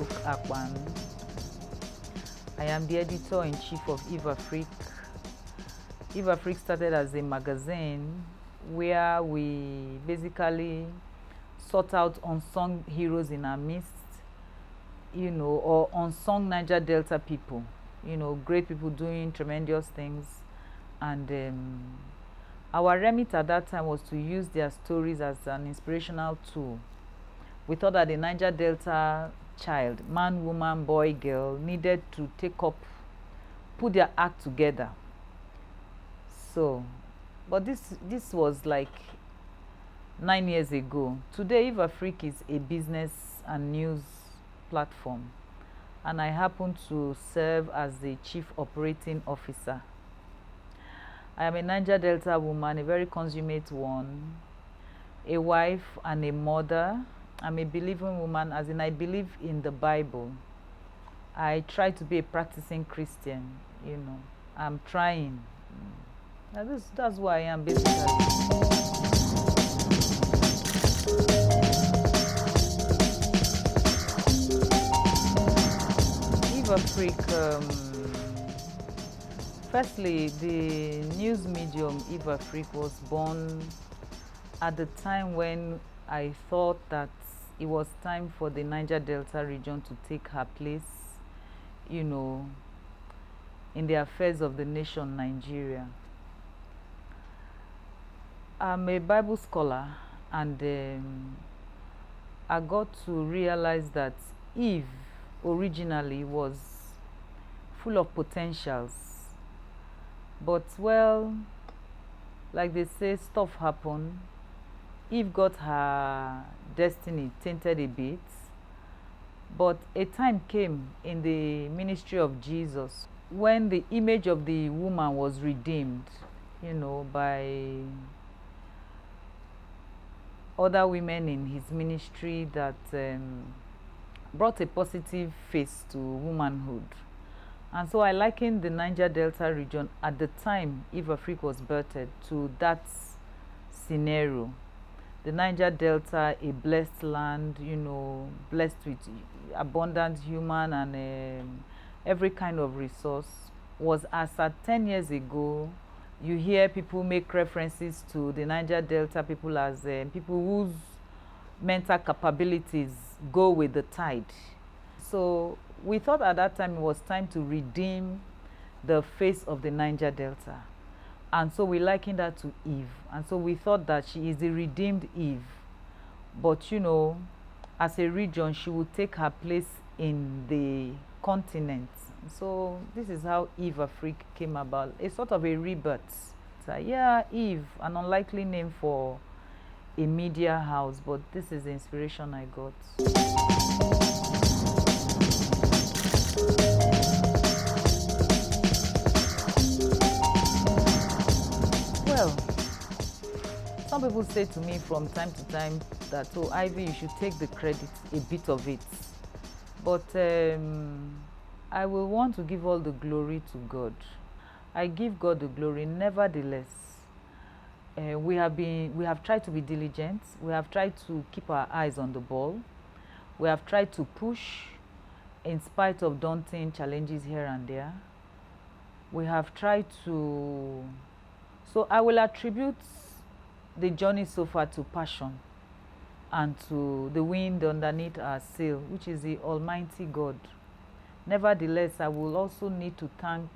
Etokakpan. I am the editor-in-chief of EveAfrique. EveAfrique started as a magazine where we basically sought out unsung heroes in our midst, or unsung Niger Delta people, great people doing tremendous things. And our remit at that time was to use their stories as an inspirational tool. We thought that the Niger Delta child, man, woman, boy, girl, needed to put their act together. So, but this was like 9 years ago. Today, EveAfrique is a business and news platform, and I happen to serve as the Chief Operating Officer. I am a Niger Delta woman, a very consummate one, a wife and a mother. I'm a believing woman, as in I believe in the Bible. I try to be a practicing Christian, I'm trying. That's who I am basically. EveAfrique, firstly, the news medium EveAfrique was born at the time when I thought that it was time for the Niger Delta region to take her place, in the affairs of the nation, Nigeria. I'm a Bible scholar, and I got to realize that Eve originally was full of potentials, but well, like they say, stuff happened. Eve got her destiny tainted a bit, but a time came in the ministry of Jesus when the image of the woman was redeemed, by other women in his ministry that brought a positive face to womanhood. And so I likened the Niger Delta region at the time EveAfrique was birthed to that scenario. The Niger Delta, a blessed land, blessed with abundant human and every kind of resource, was as at 10 years ago. You hear people make references to the Niger Delta people as people whose mental capabilities go with the tide. So we thought at that time it was time to redeem the face of the Niger Delta. And so we likened her to Eve. And so we thought that she is the redeemed Eve. But as a region, she would take her place in the continent. So this is how EveAfrique came about, a sort of a rebirth. So yeah, Eve, an unlikely name for a media house, but this is the inspiration I got. Well, some people say to me from time to time that, oh, Ivy, you should take the credit, a bit of it. But I will want to give all the glory to God. I give God the glory. Nevertheless, we have tried to be diligent. We have tried to keep our eyes on the ball. We have tried to push in spite of daunting challenges here and there. We have tried to... So I will attribute the journey so far to passion and to the wind underneath our sail, which is the Almighty God. Nevertheless, I will also need to thank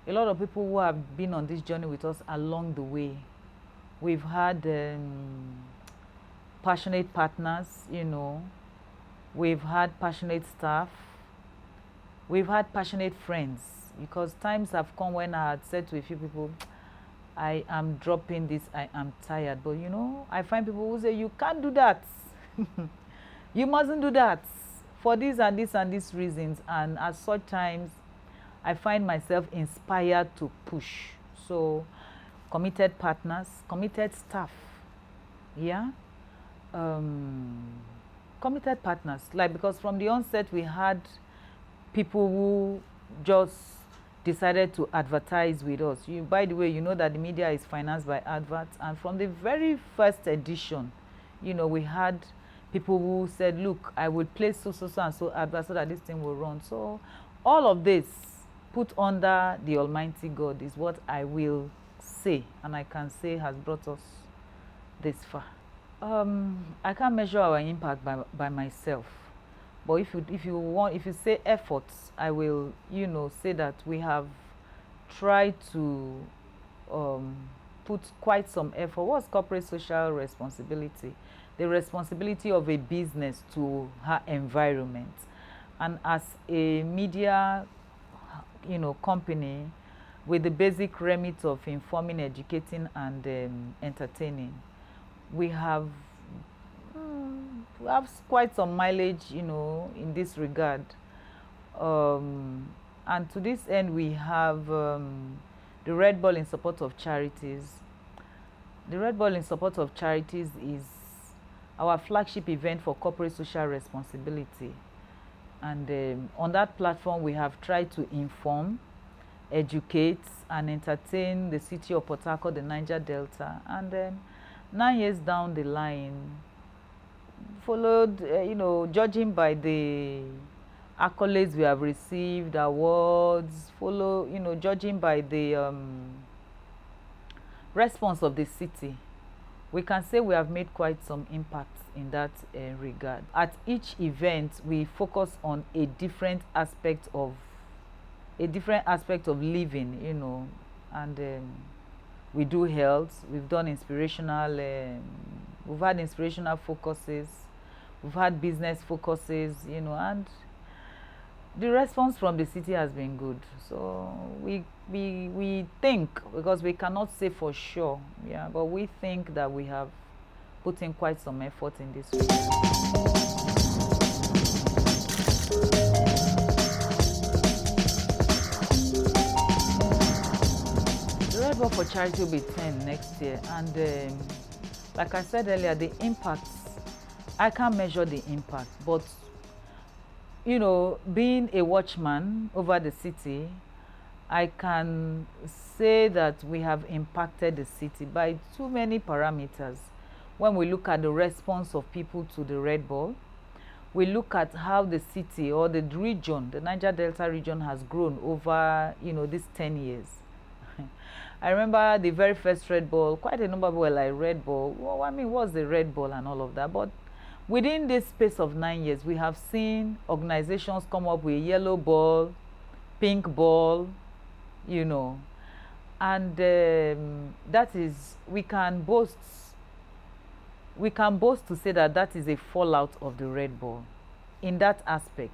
a lot of people who have been on this journey with us along the way. We've had passionate partners, we've had passionate staff, we've had passionate friends, because times have come when I had said to a few people, I am dropping this, I am tired. But I find people who say, you can't do that. You mustn't do that for this and this and these reasons. And at such times, I find myself inspired to push. So, committed partners, committed staff, yeah? Committed partners, because from the onset, we had people who just decided to advertise with us. By the way, you know that the media is financed by adverts, and from the very first edition, we had people who said, look, I will place so and so advert so that this thing will run. So all of this put under the Almighty God is what I will say, and I can say has brought us this far. I can't measure our impact by myself, but if you say efforts, I will say that we have tried to put quite some effort. What's corporate social responsibility? The responsibility of a business to her environment, and as a media company with the basic remit of informing, educating, and entertaining, we have quite some mileage in this regard, and to this end we have the Red Ball in support of charities. The Red Ball in support of charities is our flagship event for corporate social responsibility, and on that platform we have tried to inform, educate, and entertain the city of Port Harcourt, the Niger Delta, and then 9 years down the line, followed, judging by the accolades we have received, awards, judging by the response of the city, we can say we have made quite some impact in that regard. At each event, we focus on a different aspect of living, and we do health. We've done inspirational. We've had inspirational focuses. We've had business focuses, and the response from the city has been good. So we think, because we cannot say for sure, but we think that we have put in quite some effort in this regard. The Red Ball for Charity will be 10 next year, and like I said earlier, the impacts, I can't measure the impact, but being a watchman over the city, I can say that we have impacted the city by too many parameters. When we look at the response of people to the Red Ball, we look at how the city or the region, the Niger Delta region, has grown over these 10 years. I remember the very first Red Ball, quite a number of people like Red Ball. Well, I mean, what's the Red Ball and all of that? But within this space of 9 years, we have seen organizations come up with yellow ball, pink ball, and that is, we can boast to say that is a fallout of the Red Ball in that aspect.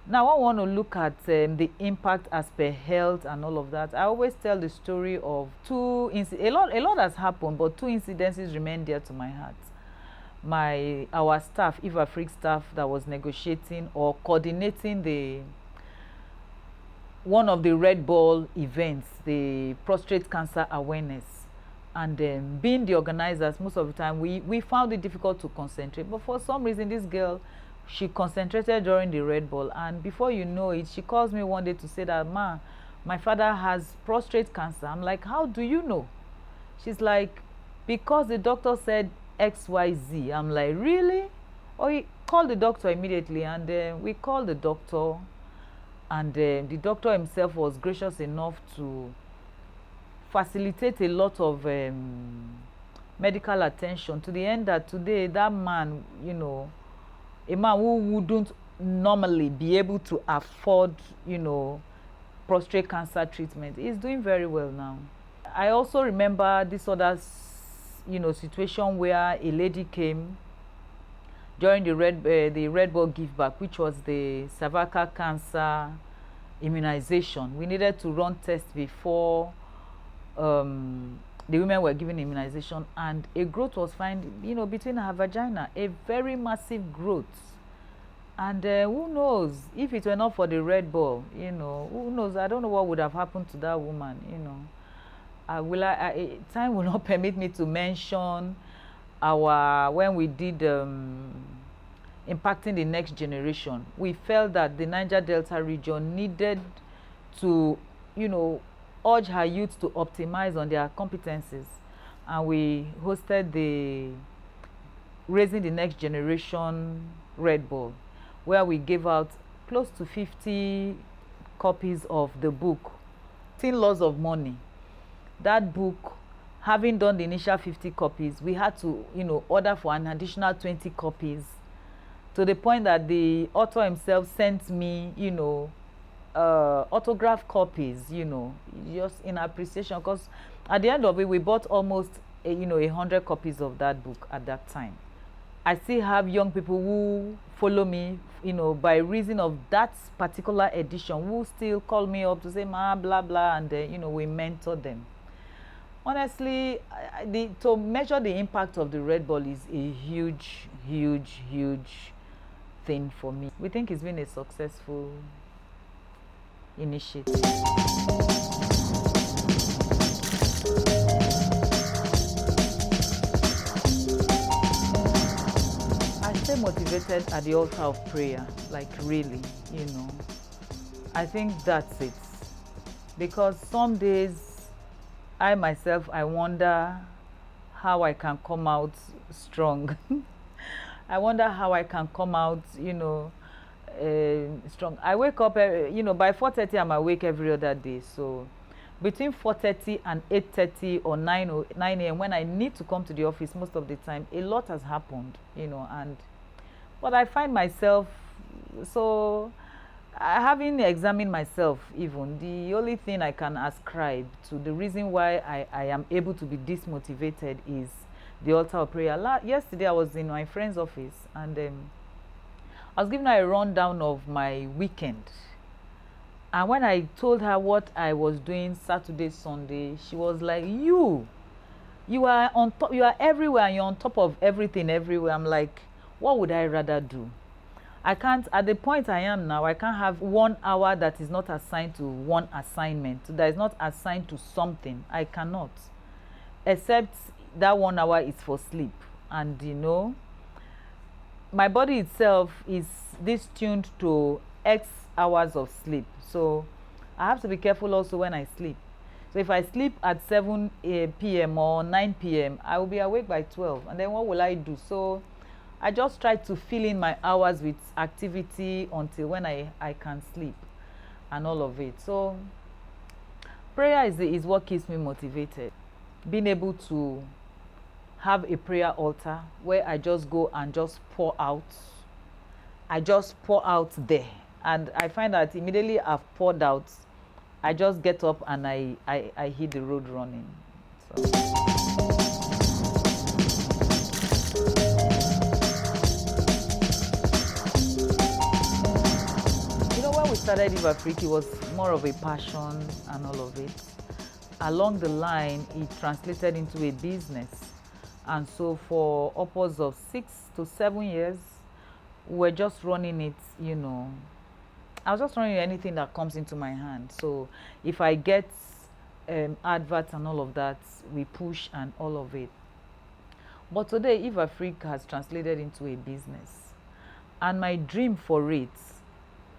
Now, I want to look at the impact as per health and all of that. I always tell the story of a lot has happened, but 2 incidences remain dear to my heart. Our staff, EveAfrique staff, that was negotiating or coordinating one of the Red Ball events, the prostate cancer awareness, and being the organizers, most of the time we found it difficult to concentrate. But for some reason, this girl, she concentrated during the Red Ball, and before you know it, she calls me one day to say that, "Ma, my father has prostate cancer." I'm like, "How do you know?" She's like, "Because the doctor said XYZ." I'm like, "Really?" Oh, he called the doctor immediately, and we called the doctor, and the doctor himself was gracious enough to facilitate a lot of medical attention, to the end that today that man, a man who wouldn't normally be able to afford, prostate cancer treatment, is doing very well now. I also remember this other situation where a lady came during the Red Ball give back, which was the cervical cancer immunization. We needed to run tests before the women were given immunization, and a growth was found, between her vagina, a very massive growth. And who knows, if it were not for the Red Ball, who knows, I don't know what would have happened to that woman, time will not permit me to mention when we did impacting the next generation. We felt that the Niger Delta region needed to, urge her youth to optimize on their competencies, and we hosted the Raising the Next Generation Red Bull, where we gave out close to 50 copies of the book, 10 Laws of Money. That book, having done the initial 50 copies, we had to, order for an additional 20 copies, to the point that the author himself sent me, autograph copies, just in appreciation, because at the end of it, we bought almost, 100 copies of that book at that time. I still have young people who follow me, by reason of that particular edition, who still call me up to say, ma, blah, blah, and, we mentor them. Honestly, to measure the impact of the Red Bull is a huge, huge, huge thing for me. We think it's been a successful initiative. I stay motivated at the altar of prayer, like really, I think that's it. Because some days, I myself, I wonder how I can come out strong. I wonder how I can come out, strong. I wake up, by 4:30 I'm awake every other day. So between 4:30 and 8:30 or 9 a.m. when I need to come to the office, most of the time, a lot has happened, but I find myself, so having examined myself, even the only thing I can ascribe to the reason why I am able to be this motivated is the altar of prayer. Yesterday I was in my friend's office, and I was giving her a rundown of my weekend. And when I told her what I was doing Saturday, Sunday, she was like, you are on top, you are everywhere, and you're on top of everything everywhere. I'm like, what would I rather do? I can't, at the point I am now, I can't have 1 hour that is not assigned to one assignment, that is not assigned to something. I cannot. Except that 1 hour is for sleep. And my body itself is this tuned to X hours of sleep. So I have to be careful also when I sleep. So if I sleep at 7 p.m. or 9 p.m., I will be awake by 12. And then what will I do? So I just try to fill in my hours with activity until when I can sleep and all of it. So prayer is what keeps me motivated. Being able to have a prayer altar where I just go and just pour out. I just pour out there. And I find that immediately I've poured out, I just get up and I hit the road running. So. When we started EveAfrique, it was more of a passion and all of it. Along the line, it translated into a business. And so for upwards of 6 to 7 years, we're just running it, I was just running anything that comes into my hand. So if I get adverts and all of that, we push and all of it. But today, EveAfrique has translated into a business. And my dream for it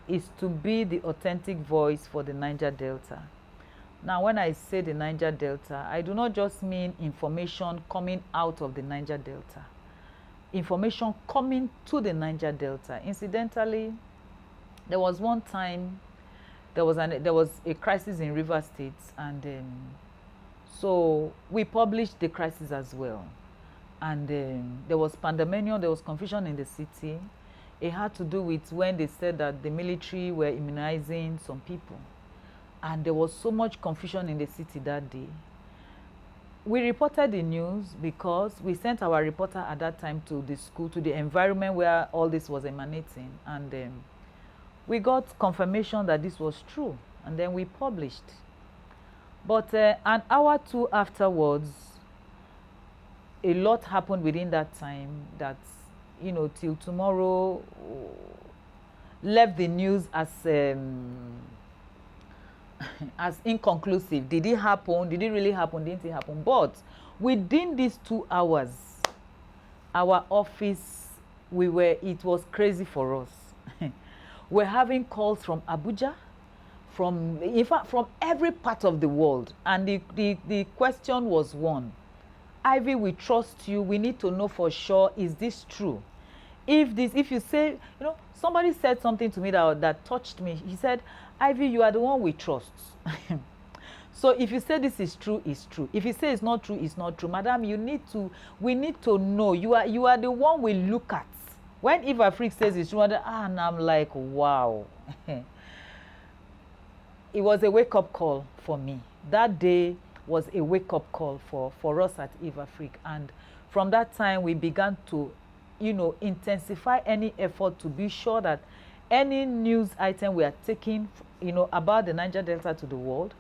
is to be the authentic voice for the Niger Delta. Now, when I say the Niger Delta, I do not just mean information coming out of the Niger Delta. Information coming to the Niger Delta. Incidentally, there was one time, there was a crisis in Rivers State, and so we published the crisis as well. And there was pandemonium, there was confusion in the city. It had to do with when they said that the military were immunizing some people. And there was so much confusion in the city that day. We reported the news because we sent our reporter at that time to the school, to the environment where all this was emanating. And we got confirmation that this was true. And then we published. But an hour or two afterwards, a lot happened within that time that, till tomorrow left the news as inconclusive. Did it happen? Did it really happen? Didn't it happen? But within these 2 hours, our office, it was crazy for us. We're having calls from Abuja, in fact, from every part of the world. And the question was one: Ivy, we trust you. We need to know for sure, is this true? If you say, somebody said something to me that touched me. He said, Ivy, you are the one we trust. So if you say this is true, it's true. If you say it's not true, it's not true. Madam, we need to know. You are the one we look at. When EveAfrique says it's true, and I'm like, wow. It was a wake-up call for me. That day was a wake-up call for us at EveAfrique. And from that time, we began to, intensify any effort to be sure that any news item we are taking, about the Niger Delta to the world,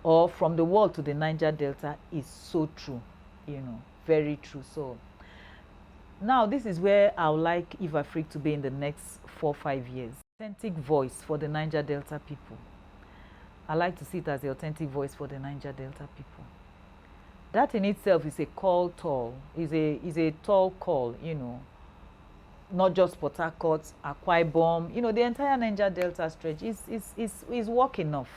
or from the world to the Niger Delta, is so true, very true. So now this is where I would like EveAfrique to be in the next 4-5 years. Authentic voice for the Niger Delta people. I like to see it as the authentic voice for the Niger Delta people. That in itself is a tall, is a tall call, not just Port Harcourt, Akwa Ibom, the entire Niger Delta stretch is work enough.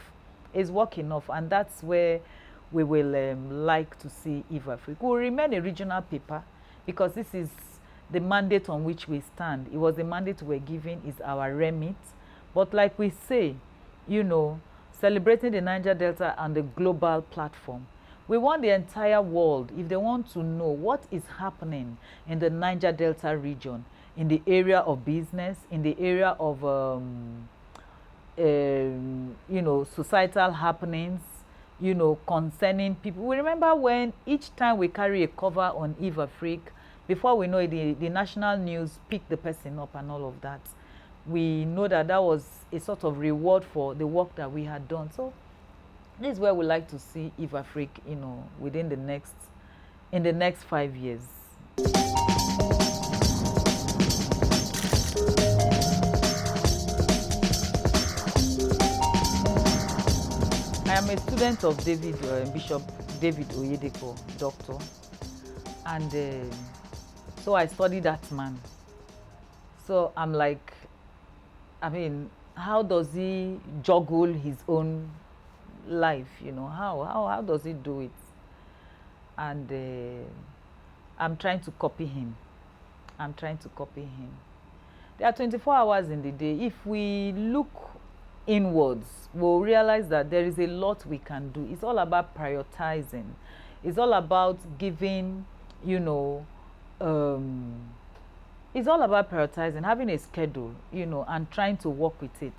Is work enough, and that's where we will like to see EveAfrique. We'll remain a regional paper because this is the mandate on which we stand. It was the mandate we're given, is our remit. But like we say, celebrating the Niger Delta on the global platform. We want the entire world, if they want to know what is happening in the Niger Delta region, in the area of business, in the area of societal happenings, concerning people. We remember when each time we carry a cover on EveAfrique, before we know it, the national news picked the person up and all of that. We know that was a sort of reward for the work that we had done. So this is where we like to see EveAfrique, in the next 5 years. I am a student of Bishop David Oyedepo, doctor, and so I study that man. So I'm like, how does he juggle his own life? How does he do it? And I'm trying to copy him. There are 24 hours in the day. If we look inwards, we'll realize that there is a lot we can do. It's all about prioritizing. It's all about giving, it's all about prioritizing, having a schedule, and trying to work with it.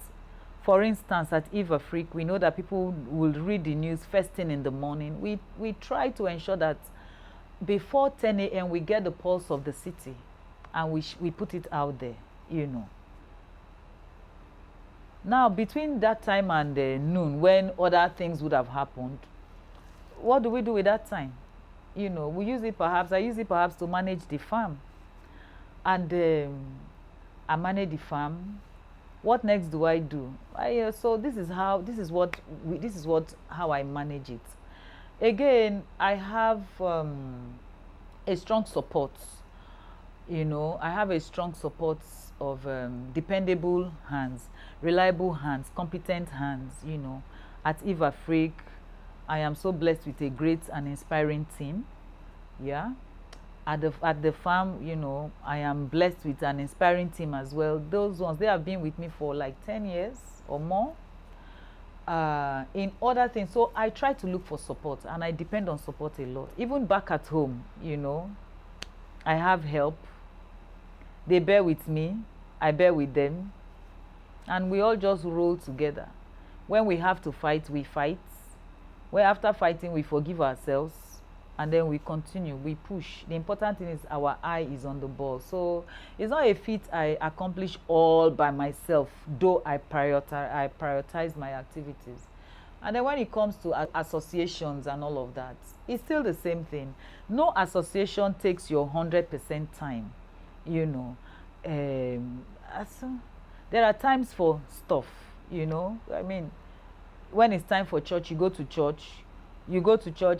For instance, at EveAfrique, we know that people will read the news first thing in the morning. We try to ensure that before 10 a.m. we get the pulse of the city, and we put it out there, Now, between that time and noon, when other things would have happened, what do we do with that time? We use it I use it perhaps to manage the farm. And I manage the farm. What next do I do? So this is how I manage it. Again, I have a strong support. I have a strong support of dependable hands, reliable hands, competent hands. At EveAfrique, I am so blessed with a great and inspiring team. Yeah. At the farm, I am blessed with an inspiring team as well. Those ones, they have been with me for like 10 years or more. In other things, so I try to look for support, and I depend on support a lot. Even back at home, I have help. They bear with me, I bear with them, and we all just roll together. When we have to fight, we fight. When after fighting, we forgive ourselves, and then we continue, we push. The important thing is our eye is on the ball. So it's not a feat I accomplish all by myself, though I prioritize my activities. And then when it comes to associations and all of that, it's still the same thing. No association takes your 100% time, there are times for stuff, when it's time for church, you go to church.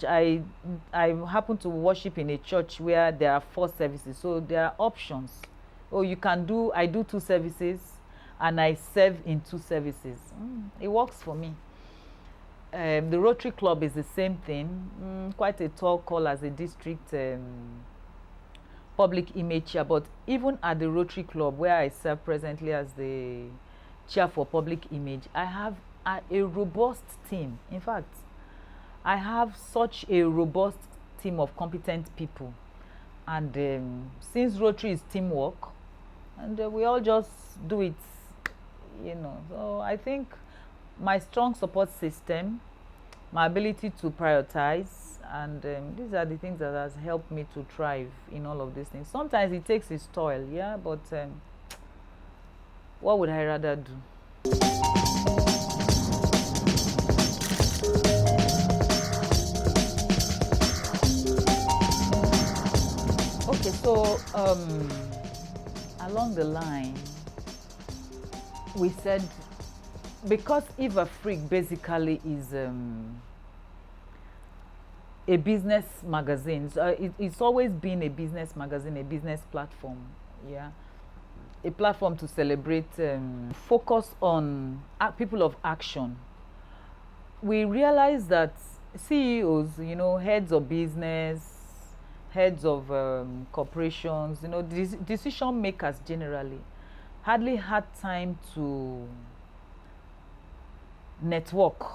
I happen to worship in a church where there are 4 services, so there are options. I do 2 services, and I serve in 2 services. It works for me. The Rotary Club is the same thing, quite a tall call as a district public image chair. But even at the Rotary Club, where I serve presently as the chair for public image, I have a robust team. In fact, I have such a robust team of competent people. And since Rotary is teamwork, and we all just do it, So I think my strong support system, my ability to prioritize, and these are the things that has helped me to thrive in all of these things. Sometimes it takes its toil, yeah, but what would I rather do? Okay, so along the line, we said, because EveAfrique basically is a business magazine. So it's always been a business magazine, a business platform, yeah, a platform to celebrate, focus on people of action. We realize that CEOs, heads of business, heads of corporations, decision makers generally, hardly had time to network,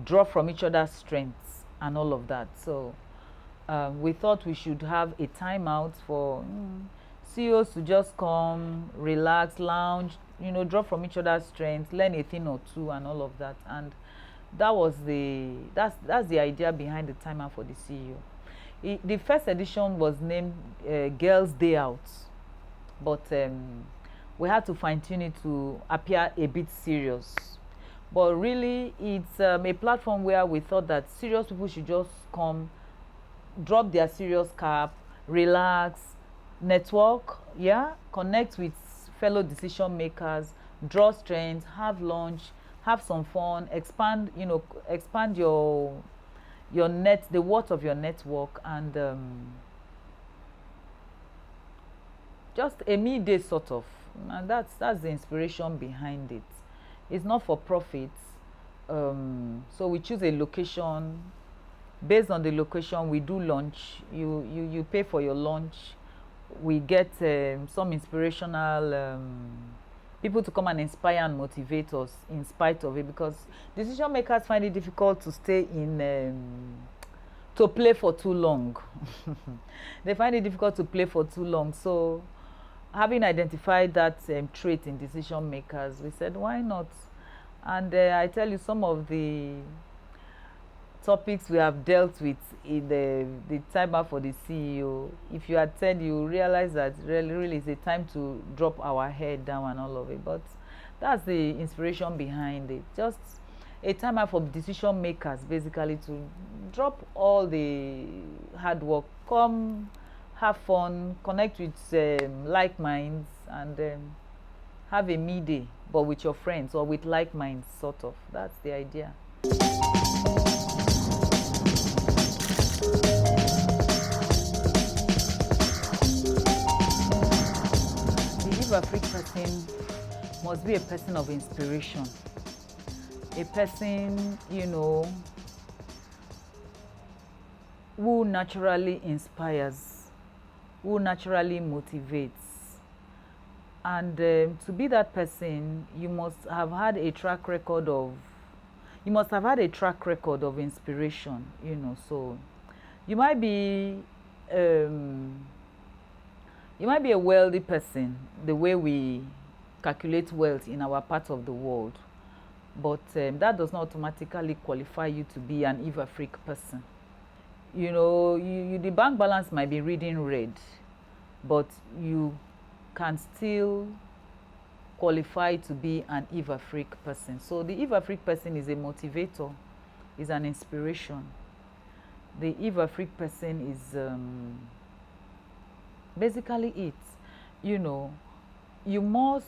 draw from each other's strengths and all of that. So we thought we should have a timeout for CEOs to just come, relax, lounge, draw from each other's strengths, learn a thing or two and all of that. And that was that's the idea behind the timeout for the CEO. The first edition was named Girls Day Out, but we had to fine-tune it to appear a bit serious. But really, it's a platform where we thought that serious people should just come, drop their serious cap, relax, network, yeah, connect with fellow decision makers, draw strength, have lunch, have some fun, expand your the worth of your network, and just a midday sort of. And that's the inspiration behind it. It's not for profit, so we choose a location. Based on the location, we do lunch. You pay for your lunch. We get some inspirational people to come and inspire and motivate us in spite of it, because decision makers find it difficult to stay to play for too long. They find it difficult to play for too long. So having identified that trait in decision makers, we said, why not? And I tell you, some of the topics we have dealt with in the timer for the CEO, if you attend, you realize that really is a time to drop our head down and all of it. But that's the inspiration behind it. Just a timer for decision makers, basically, to drop all the hard work, come have fun, connect with like minds, and have a midday, but with your friends or with like minds, sort of. That's the idea. The EveAfrique person must be a person of inspiration, a person, who naturally inspires, who naturally motivates. And to be that person, you must have had a track record of inspiration, So you might be a wealthy person, the way we calculate wealth in our part of the world, but that does not automatically qualify you to be an EveAfrique person. The bank balance might be reading red, but you can still qualify to be an EveAfrique person. So the EveAfrique person is a motivator, is an inspiration. The EveAfrique person is basically it. You must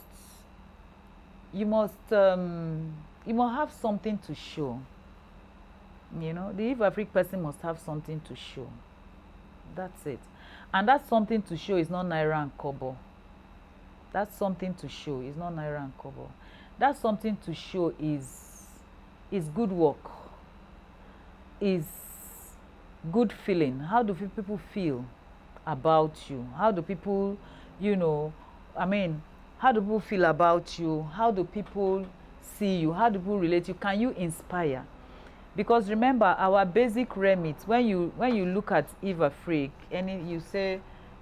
have something to show. The EveAfrique person must have something to show. That's it. And that something to show is not naira and kobo. That something to show is not naira and kobo. That something to show is good work. is good feeling. How do people feel about you? How do people, you know, I mean, how do people feel about you? How do people see you? How do people relate to you? Can you inspire? Because remember, our basic remit, when you look at EveAfrique,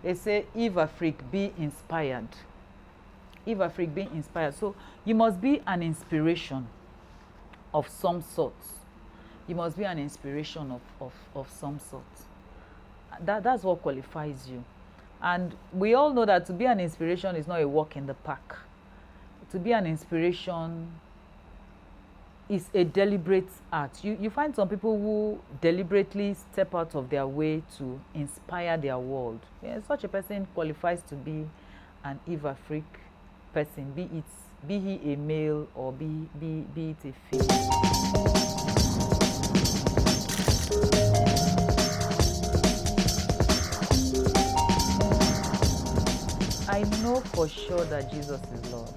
they say EveAfrique, be inspired. EveAfrique, be inspired. So you must be an inspiration of some sort. You must be an inspiration of some sort. That's what qualifies you. And we all know that to be an inspiration is not a walk in the park. To be an inspiration is a deliberate act. You find some people who deliberately step out of their way to inspire their world. Yeah, such a person qualifies to be an EveAfrique person, be he a male or be it a female. I know for sure that Jesus is Lord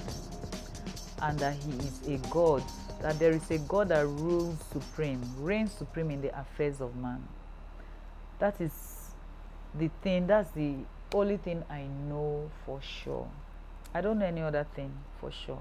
and that he is a God, that there is a God that rules supreme, reigns supreme in the affairs of man. That is the thing, that's the only thing I know for sure. I don't know any other thing for sure.